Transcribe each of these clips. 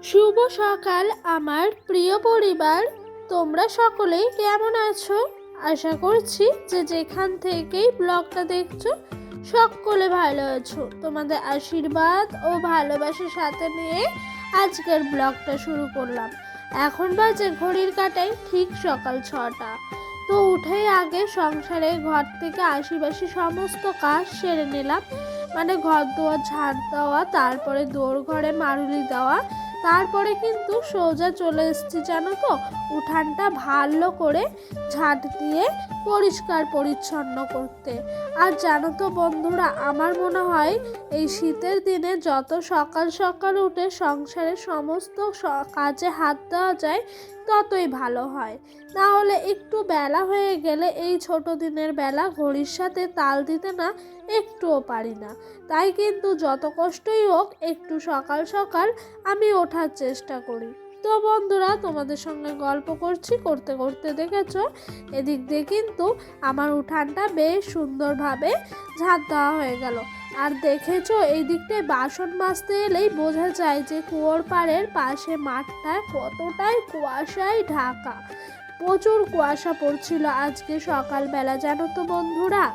শুভ সকাল আমার প্রিয় পরিবার। তোমরা সকলেই কেমন আছো? আশা করছি যে যেখান থেকেই ব্লগটা দেখছো সকলে ভালো আছো। তোমাদের আশীর্বাদ ও ভালোবাসার সাথে নিয়ে আজকের ব্লগটা শুরু করলাম। এখন বাজে ঘড়ির কাঁটায় ঠিক সকাল 6টা। তো উঠেই আগে সংসারে ঘর থেকে আশিপাশি সমস্ত কাজ সেরে নিলাম। মানে ঘর দুয়ার ঝাড় দেওয়া, তারপরে দোর ঘরে মারুলি দেওয়া, তারপরে কিন্তু সোজা চলে এসেছি জানো তো উঠানটা ভালো করে ঝাঁট দিয়ে পরিষ্কার পরিচ্ছন্ন করতে। আর জানো তো বন্ধুরা, আমার মনে হয় এই শীতের দিনে যত সকাল সকাল উঠে সংসারের সমস্ত কাজে হাত দেওয়া যায় ততই ভালো হয়। না হলে একটু বেলা হয়ে গেলে এই ছোট দিনের বেলা ঘড়ির সাথে তাল দিতে না একটুও পারি না। তাই কিন্তু যত কষ্টই হোক একটু সকাল সকাল আমি ওঠার চেষ্টা করি। তো বন্ধুরা, তোমাদের সঙ্গে গল্প করছি, করতে করতে দেখেছো এদিক দিয়ে কিন্তু আমার উঠানটা বেশ সুন্দরভাবে ঝাঁট দেওয়া হয়ে গেল। আর দেখেছো এই দিকটায় বাসন মাজতে এলেই বোঝা যায় যে কুয়োর পাড়ের পাশে মাঠটা কতটাই কুয়াশায় ঢাকা। প্রচুর কুয়াশা পড়ছিল আজকে সকালবেলা জানো তো বন্ধুরা।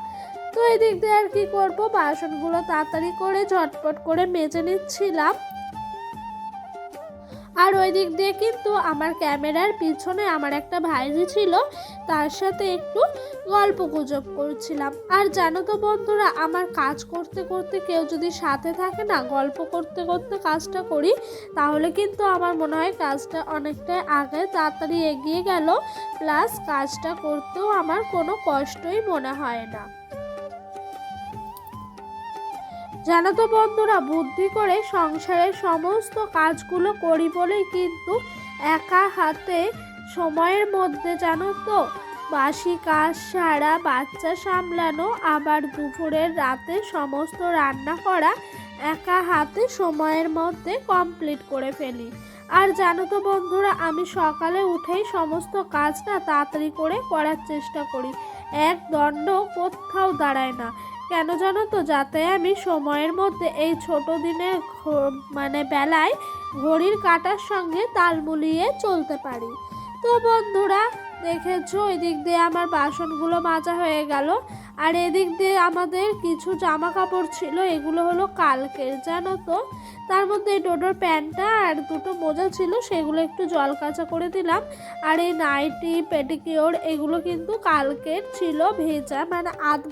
তো এদিক দিয়ে আর কি করবো, বাসনগুলো তাড়াতাড়ি করে ঝটপট করে মেজে নিচ্ছিলাম। আর ওই দিক দিয়ে কিন্তু আমার ক্যামেরার পিছনে আমার একটা ভাইজি ছিল, তার সাথে একটু গল্প গুজব করছিলাম। আর জানো তো বন্ধুরা, আমার কাজ করতে করতে কেউ যদি সাথে থাকে না, গল্প করতে করতে কাজটা করি, তাহলে কিন্তু আমার মনে হয় কাজটা অনেকটাই আগে তাড়াতাড়ি এগিয়ে গেল, প্লাস কাজটা করতেও আমার কোনো কষ্টই মনে হয় না। জানো তো বন্ধুরা, বুদ্ধি করে সংসারের সমস্ত কাজগুলো করি বলেই কিন্তু একা হাতে সময়ের মধ্যে জানো তো বাসি কাজ সারা, বাচ্চা সামলানো, আবার দুপুরের রাতে সমস্ত রান্না করা একা হাতে সময়ের মধ্যে কমপ্লিট করে ফেলি। আর জানো তো বন্ধুরা, আমি সকালে উঠেই সমস্ত কাজটা তাড়াতাড়ি করে করার চেষ্টা করি, এক দণ্ড কোথাও দাঁড়ায় না। কেন জানো তো, যাতে আমি সময়ের মধ্যে এই ছোট দিনের বেলায় ঘড়ির কাঁটার সঙ্গে তাল মিলিয়ে চলতে পারি। তো বন্ধুরা দেখেছো এদিক দিয়ে আমার বাসনগুলো মাজা হয়ে গেল। আর এদিক দিয়ে আমাদের কিছু জামা কাপড় ছিল, এগুলো হলো কালকের জানো তো। তার মধ্যে ডোডোর প্যান্টটা আর দুটো মোজা ছিল, সেগুলো একটু জল কাচা করে দিলাম। আর এই নাইটি পেটিকিওর এগুলো কিন্তু কালকের ছিল, ভেজা আধ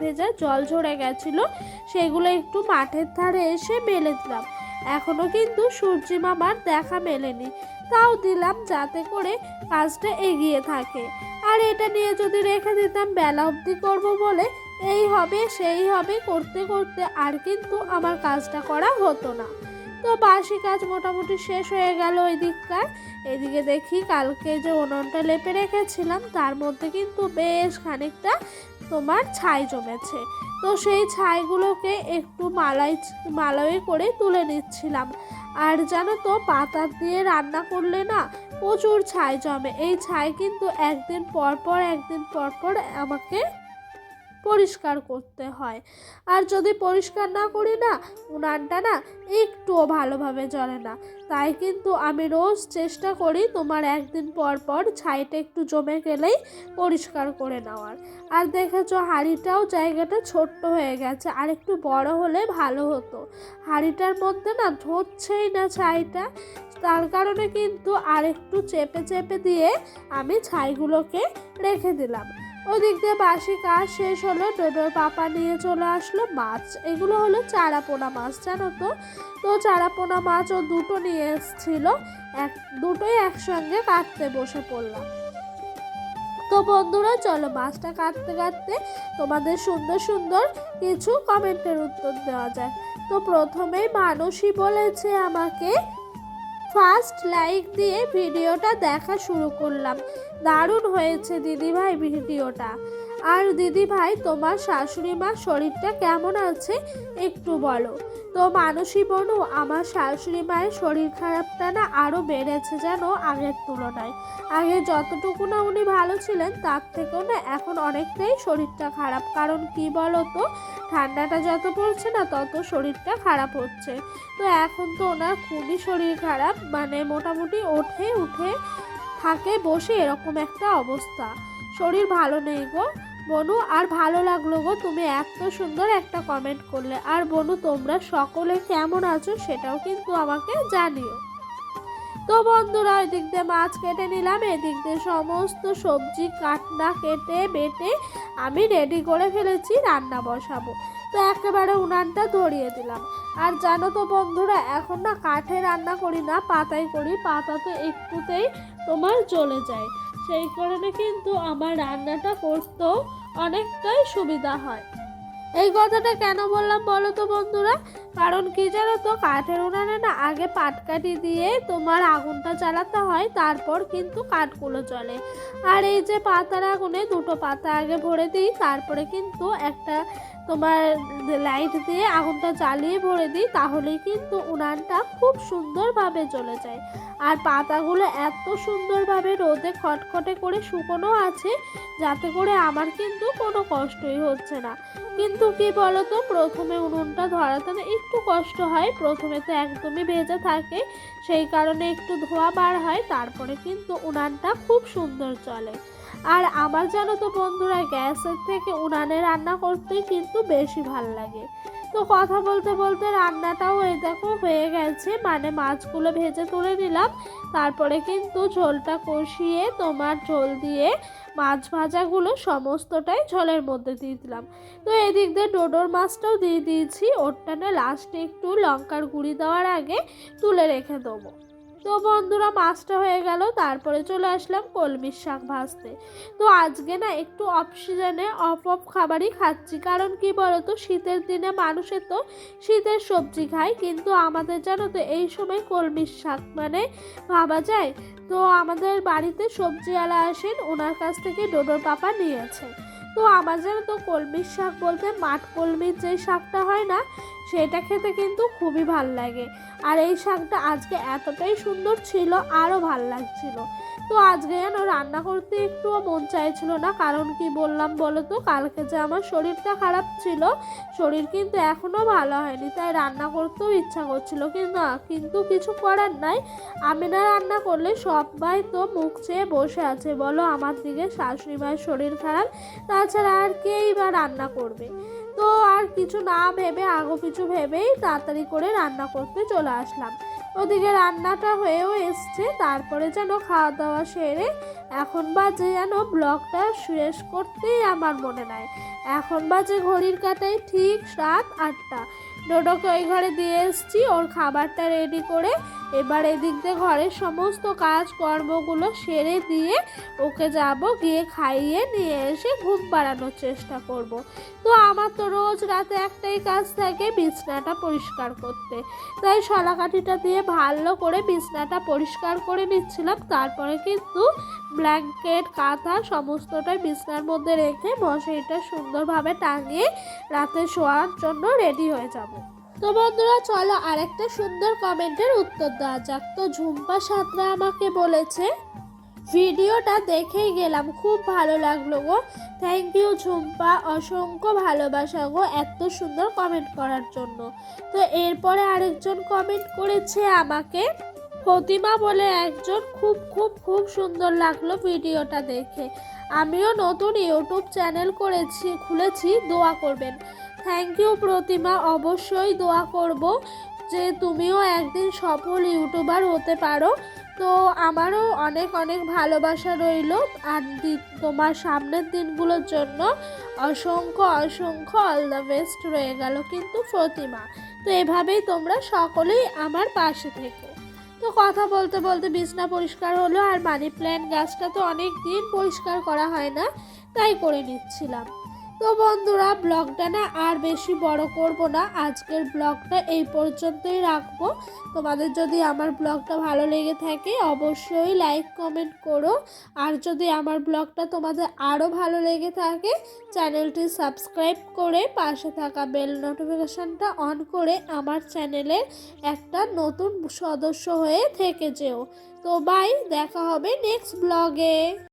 ভেজা জল ঝরে গেছিলো, সেগুলো একটু মাঠের ধারে এসে মেলে দিলাম। এখনো কিন্তু সূর্যি মামার দেখা মেলেনি, তাও দিলাম যাতে করে কাজটা এগিয়ে থাকে। আর এটা নিয়ে যদি রেখে দিতাম বেলা অবধি করবো বলে এই হবে সেই হবে করতে করতে আর কিন্তু আমার কাজটা করা হতো না। তো বাসি কাজ মোটামুটি শেষ হয়ে গেল ওই দিককার। এদিকে দেখি কালকে যে উনুনটা লেপে রেখেছিলাম তার মধ্যে কিন্তু বেশ খানিকটা তোমার ছাই জমেছে। তো সেই ছাইগুলোকে একটু মালাই করে তুলে নিচ্ছিলাম। আর জানো তো পাতা দিয়ে রান্না করলে না প্রচুর ছাই জমে, এই ছাই কিন্তু একদিন পর পর আমাকে পরিষ্কার করতে হয়। আর যদি পরিষ্কার না করি না, উনানটা না একটুও ভালোভাবে জ্বলে না। তাই কিন্তু আমি রোজ চেষ্টা করি তোমার একদিন পর পর ছাইটা একটু জমে গেলেই পরিষ্কার করে নেওয়ার। আর দেখেছো হাঁড়িটাও জায়গাটা ছোট্ট হয়ে গেছে, আর একটু বড় হলে ভালো হতো। হাঁড়িটার মধ্যে না ধরছেই না ছাইটা, তার কারণে কিন্তু আর একটু চেপে চেপে দিয়ে আমি ছাইগুলোকে রেখে দিলাম। ওদিক দিয়ে বাসি কাজ শেষ হলো, ডোডোর পাপা নিয়ে চলে আসলো মাছ। এগুলো হলো চারাপোনা মাছ জানো তো। তো চারাপোনা মাছ ও দুটো নিয়ে এসেছিল, দুটোই একসঙ্গে কাটতে বসে পড়লাম। তো বন্ধুরা চলো মাছটা কাটতে কাটতে তোমাদের সুন্দর সুন্দর কিছু কমেন্টের উত্তর দেওয়া যাক। তো প্রথমেই মানুষই বলেছে আমাকে, ফার্স্ট লাইক দিয়ে ভিডিওটা দেখা শুরু করলাম, দারুণ হয়েছে দিদিভাই ভিডিওটা। আর দিদি ভাই তোমার শাশুড়ি মার শরীরটা কেমন আছে একটু বলো। তো মানসী বনু, আমার শাশুড়ি মায়ের শরীর খারাপটা না আরও বেড়েছে যেন আগের তুলনায়। আগে যতটুকু না উনি ভালো ছিলেন তার থেকেও না এখন অনেকটাই শরীরটা খারাপ। কারণ কি বলো তো, ঠান্ডাটা যত পড়ছে না তত শরীরটা খারাপ হচ্ছে। তো এখন তো ওনার খুবই শরীর খারাপ, মানে মোটামুটি ওঠে উঠে থাকে বসে এরকম একটা অবস্থা। শরীর ভালো নেই গো বনু। আর ভালো লাগলো গো তুমি এত সুন্দর একটা কমেন্ট করলে। আর বনু তোমরা সকলে কেমন আছো সেটাও কিন্তু আমাকে জানিও। তো বন্ধুরা ওই দিক দিয়ে মাছ কেটে নিলাম, এদিক দিয়ে সমস্ত সবজি কাটনা কেটে বেটে আমি রেডি করে ফেলেছি রান্না বসাবো। তো একেবারে উনানটা ধরিয়ে দিলাম। আর জানো তো বন্ধুরা, এখন না কাঠে রান্না করি না, পাতায় করি। পাতা তো একটুতেই তোমার জ্বলে যায়, সেই কারণে কিন্তু আমার রান্নাটা করতেও অনেকটাই সুবিধা হয়। এই কথাটা কেন বললাম বলো তো বন্ধুরা, কারণ কি জানো তো, কাঠের উনানে না আগে পাটকাঠি দিয়ে তোমার আগুনটা জ্বালাতে হয়, তারপর কিন্তু কাঠগুলো জ্বলে। আর এই যে পাতার আগুনে দুটো পাতা আগে ভরে দিই, তারপরে কিন্তু একটা তোমার লাইট দিয়ে আগুনটা জ্বালিয়ে ভরে দিই, তাহলেই কিন্তু উনানটা খুব সুন্দরভাবে জ্বলে যায়। আর পাতাগুলো এত সুন্দরভাবে রোদে খটখটে করে শুকনো আছে, যাতে করে আমার কিন্তু কোনো কষ্টই হচ্ছে না। কিন্তু কি বলতো, প্রথমে উনুনটা ধরাতে না একটু কষ্ট হয়। প্রথমে তো একদমই ভেজা থাকে, সেই কারণে একটু ধোয়া বার হয়, তারপরে কিন্তু উনানটা খুব সুন্দর চলে। আর আমার জানো তো বন্ধুরা, গ্যাসের থেকে উনানে রান্না করতেই কিন্তু বেশি ভাল লাগে। তো কথা বলতে বলতে রান্নাটাও এই দেখো হয়ে গেছে, মানে মাছগুলো ভেজে তুলে নিলাম। তারপরে কিন্তু ঝোলটা কষিয়ে তোমার ঝোল দিয়ে মাছ ভাজাগুলো সমস্তটাই ঝোলের মধ্যে দিয়ে দিলাম। তো এদিক দিয়ে ডোডোর মাছটাও দিয়ে দিয়েছি, ওরটা না লাস্টে একটু লঙ্কার গুঁড়ি দেওয়ার আগে তুলে রেখে দেবো। তো বন্ধুরা মাছটা হয়ে গেল, তারপরে চলে আসলাম কলমির শাক ভাজতে। তো আজকে না একটু অফ সিজনে অফ খাবারই খাচ্ছি। কারণ কি বলতো, শীতের দিনে মানুষের তো শীতের সবজি খায়, কিন্তু আমাদের জানো তো এই সময় কলমির শাক মানে ভাবা যায়। তো আমাদের বাড়িতে সবজিওয়ালা আসেন, ওনার কাছ থেকে ডোডোর পাপা নিয়েছে। তো আমার জানো তো কলমির শাক বলতে মাঠ কলমির যে শাকটা হয় না, সেটা খেতে কিন্তু খুবই ভাল লাগে। আর এই শাকটা আজকে এতটাই সুন্দর ছিল, আরও ভাল লাগছিল। তো আজকে যেন রান্না করতে একটুও মন চাইছিল না। কারণ কি বললাম বলো তো, কালকে যে আমার শরীরটা খারাপ ছিল, শরীর কিন্তু এখনও ভালো হয়নি, তাই রান্না করতেও ইচ্ছা করছিল কিন্তু কিছু করার নাই। আমি না রান্না করলে সবাই তো মুখ চেয়ে বসে আছে বলো আমার দিকে, শাশুড়ি মায়ের শরীর খারাপ, তাছাড়া আর কেই বা রান্না করবে। তো আর কিছু না ভেবে আগো পিছু ভেবেই তাড়াতাড়ি করে রান্না করতে চলে আসলাম। ওদিকে রান্নাটা হয়েও এসছে, তারপরে যেন খাওয়া দাওয়া সেরে এখন বাজে যেন ব্লগটা শেষ করতেই আমার মনে নাই। এখন বাজে ঘড়ির কাঁটায় ঠিক রাত 8টা। ডোডোকে ওই ঘরে দিয়ে এসছি ওর খাবারটা রেডি করে। এবার এদিক দিয়ে ঘরের সমস্ত কাজকর্মগুলো সেরে দিয়ে ওকে যাব গিয়ে খাইয়ে নিয়ে এসে ঘুম পাড়ানোর চেষ্টা করব। তো আমার তো রোজ রাতে একটাই কাজ থাকে, বিছনাটা পরিষ্কার করতে। তাই শলাকাঠিটা দিয়ে ভালো করে বিছনাটা পরিষ্কার করে নিচ্ছিলাম। তারপরে কিন্তু ব্ল্যাঙ্কেট কাঁথা সমস্তটাই বিছনার মধ্যে রেখে মশারিটা সুন্দরভাবে টাঙিয়ে রাতে শোয়ার জন্য রেডি হয়ে যাব। তো বন্ধুরা চলো আরেকটা সুন্দর কমেন্টের উত্তর দেওয়া যাক। তো ঝুম্পা সাঁতরা আমাকে বলেছে, ভিডিওটা দেখেই গেলাম, খুব ভালো লাগলো গো। থ্যাংক ইউ ঝুম্পা, অসংখ্য ভালোবাসা গো এত সুন্দর কমেন্ট করার জন্য। তো এরপরে আরেকজন কমেন্ট করেছে আমাকে, ফতিমা বলে একজন, খুব খুব খুব সুন্দর লাগলো ভিডিওটা দেখে। আমিও নতুন ইউটিউব চ্যানেল খুলেছি, দোয়া করবেন। থ্যাংক ইউ প্রতিমা, অবশ্যই দোয়া করব যে তুমিও একদিন সফল ইউটিউবার হতে পারো। তো আমারও অনেক অনেক ভালোবাসা রইল। আর তোমার সামনের দিনগুলোর জন্য অসংখ্য অসংখ্য অল দ্য বেস্ট রয়ে গেল কিন্তু প্রতিমা। তো এভাবেই তোমরা সকলেই আমার পাশে থেকো। তো কথা বলতে বলতে বিছনা পরিষ্কার হলো, আর মানি প্ল্যান্ট গাছটা তো অনেক দিন পরিষ্কার করা হয় না, তাই করে নিচ্ছিলাম। তো বন্ধুরা, ব্লগটা না আর বেশি বড় করব না, আজকের ব্লগটা এই পর্যন্তই রাখবো। তোমাদের যদি আমার ব্লগটা ভালো লেগে থাকে অবশ্যই লাইক কমেন্ট করো। আর যদি আমার ব্লগটা তোমাদের আরও ভালো লেগে থাকে চ্যানেলটি সাবস্ক্রাইব করে পাশে থাকা বেল নোটিফিকেশানটা অন করে আমার চ্যানেলের একটা নতুন সদস্য হয়ে থেকে যেও। তো বাই, দেখা হবে নেক্সট ব্লগে।